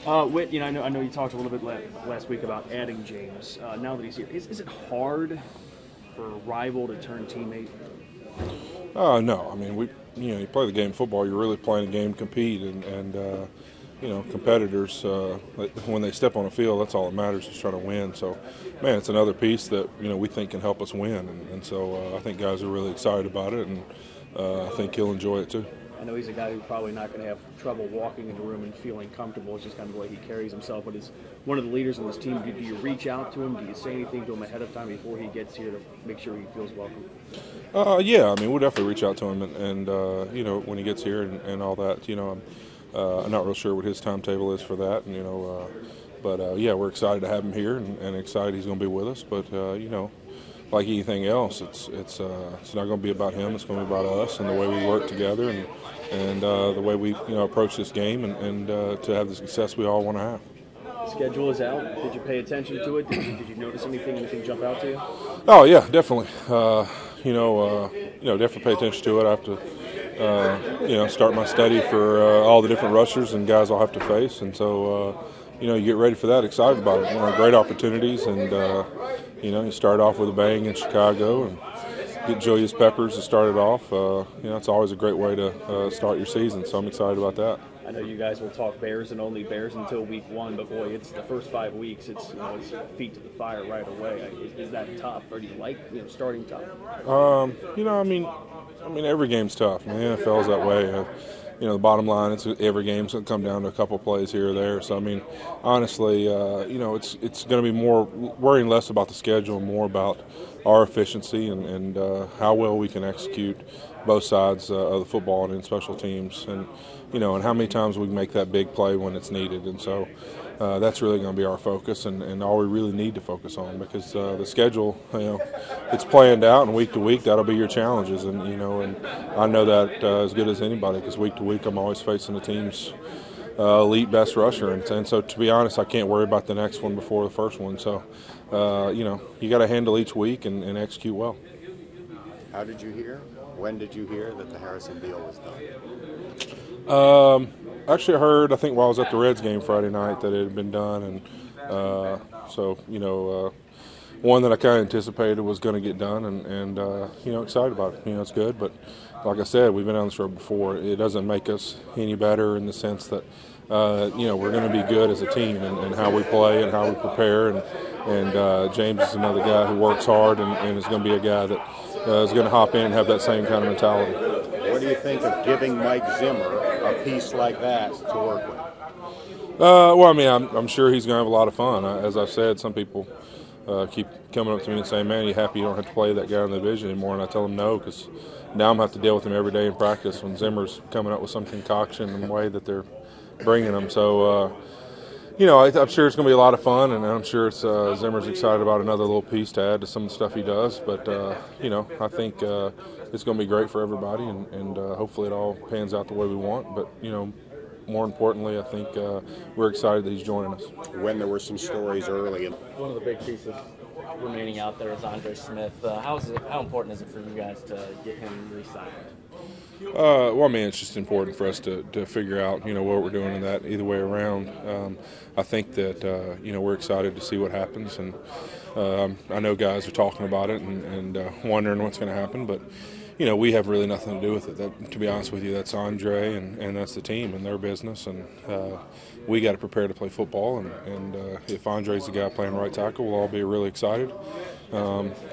Whit, I know you talked a little bit last week about adding James. Now that he's here, is it hard for a rival to turn teammate? No. I mean, you play the game of football. You're really playing a game to compete, and competitors when they step on the field, that's all that matters is trying to win. So, man, it's another piece that we think can help us win, and so I think guys are really excited about it, and I think he'll enjoy it too. I know he's a guy who's probably not going to have trouble walking in the room and feeling comfortable. It's just kind of the way he carries himself. But as one of the leaders on this team, do you reach out to him? Do you say anything to him ahead of time before he gets here to make sure he feels welcome? Yeah, I mean, we'll definitely reach out to him, and when he gets here and all that. I'm not real sure what his timetable is for that, but yeah, we're excited to have him here and excited he's going to be with us. But like anything else, it's not going to be about him. It's going to be about us and the way we work together and the way we approach this game and to have the success we all want to have. The schedule is out. Did you pay attention to it? Did you notice anything jump out to you? Oh yeah, definitely. Definitely pay attention to it. I have to, start my study for all the different rushers and guys I'll have to face, and so you get ready for that. Excited about it. Great opportunities, and you start off with a bang in Chicago and get Julius Peppers to start it off. It's always a great way to start your season, so I'm excited about that. I know you guys will talk Bears and only Bears until week one, but boy, it's the first 5 weeks. It's feet to the fire right away. Is that tough, or do you like starting tough? I mean, every game's tough. I mean, the NFL's that way. The bottom line, it's every game's going to come down to a couple plays here or there. So I mean, honestly, it's going to be more worrying less about the schedule, more about our efficiency and how well we can execute both sides of the football and in special teams, and and how many times we can make that big play when it's needed. And so that's really going to be our focus and all we really need to focus on, because the schedule, it's planned out, and week to week that'll be your challenges, and and I know that as good as anybody, because week to week I'm always facing the team's elite best rusher, and so to be honest, I can't worry about the next one before the first one. So you got to handle each week and execute well. How did you hear? When did you hear that the Harrison deal was done? Actually, I heard, I think, while I was at the Reds game Friday night, that it had been done, and one that I kind of anticipated was going to get done, and excited about it. It's good, but like I said, we've been on this road before. It doesn't make us any better in the sense that we're going to be good as a team and how we play and how we prepare, and James is another guy who works hard and is going to be a guy that is going to hop in and have that same kind of mentality. What do you think of giving Mike Zimmer a piece like that to work with? Well, I mean, I'm sure he's going to have a lot of fun. As I've said, some people keep coming up to me and saying, "Man, you happy you don't have to play that guy in the division anymore?" And I tell them no, because now I'm going to have to deal with him every day in practice when Zimmer's coming up with some concoction and the way that they're bringing him. So, I'm sure it's going to be a lot of fun, and I'm sure Zimmer's excited about another little piece to add to some of the stuff he does. But, I think it's going to be great for everybody, and hopefully it all pans out the way we want. But, more importantly, I think we're excited that he's joining us. When there were some stories early. One of the big pieces remaining out there is Andre Smith. How important is it for you guys to get him re-signed? Well, I mean, it's just important for us to figure out, what we're doing in that either way around. I think that, we're excited to see what happens, and I know guys are talking about it and wondering what's going to happen, but, we have really nothing to do with it. To be honest with you, that's Andre and that's the team and their business, and we got to prepare to play football, and if Andre's the guy playing right tackle, we'll all be really excited.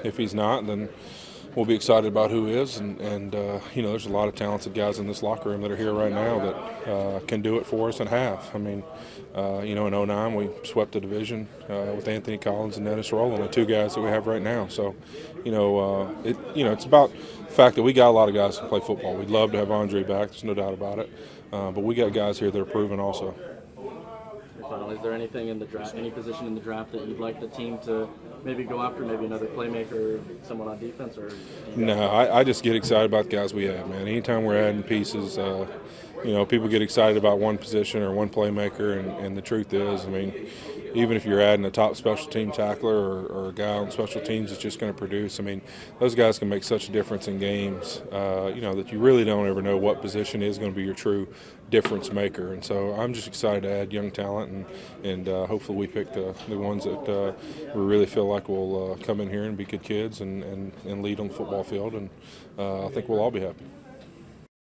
If he's not, then we'll be excited about who is, and there's a lot of talented guys in this locker room that are here right now that can do it for us and have. I mean, in 2009 we swept the division with Anthony Collins and Dennis Rowland, the two guys that we have right now. So, it's about the fact that we got a lot of guys who play football. We'd love to have Andre back, there's no doubt about it, but we got guys here that are proven also. Is there anything in the draft, any position in the draft that you'd like the team to maybe go after, maybe another playmaker, someone on defense? Or no, I just get excited about the guys we have, man. Anytime we're adding pieces, people get excited about one position or one playmaker, and the truth is, I mean, even if you're adding a top special team tackler or a guy on special teams that's just going to produce, I mean, those guys can make such a difference in games, that you really don't ever know what position is going to be your true difference maker. And so I'm just excited to add young talent, and hopefully we pick the ones that we really feel like will come in here and be good kids and lead on the football field, and I think we'll all be happy.